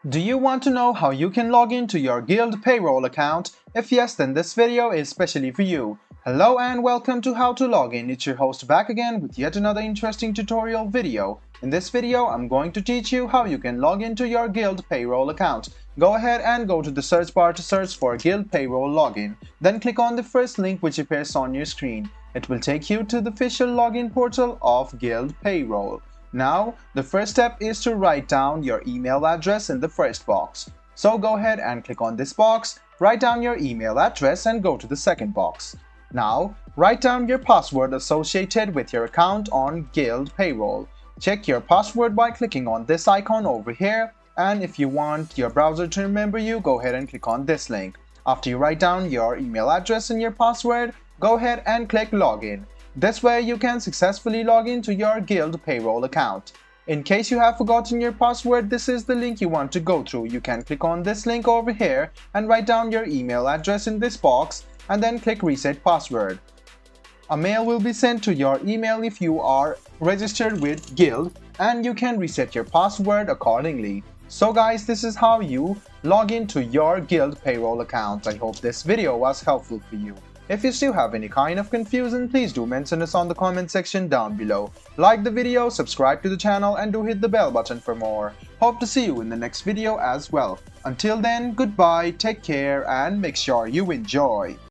Do you want to know how you can log into your Guild Payroll account? If yes, then this video is specially for you. Hello and welcome to How to Log In. It's your host back again with yet another interesting tutorial video. In this video, I'm going to teach you how you can log into your Guild Payroll account. Go ahead and go to the search bar to search for Guild Payroll Login. Then click on the first link which appears on your screen. It will take you to the official login portal of Guild Payroll. Now, the first step is to write down your email address in the first box. So go ahead and click on this box, write down your email address and go to the second box. Now, write down your password associated with your account on Guild Payroll. Check your password by clicking on this icon over here, and if you want your browser to remember you, go ahead and click on this link. After you write down your email address and your password, go ahead and click Login. This way you can successfully log into your Guild Payroll account. In case you have forgotten your password, this is the link you want to go through. You can click on this link over here and write down your email address in this box and then click Reset Password. A mail will be sent to your email if you are registered with Guild, and you can reset your password accordingly. So guys, this is how you log into your Guild Payroll account. I hope this video was helpful for you. If you still have any kind of confusion, please do mention us on the comment section down below. Like the video, subscribe to the channel and do hit the bell button for more. Hope to see you in the next video as well. Until then, goodbye, take care and make sure you enjoy.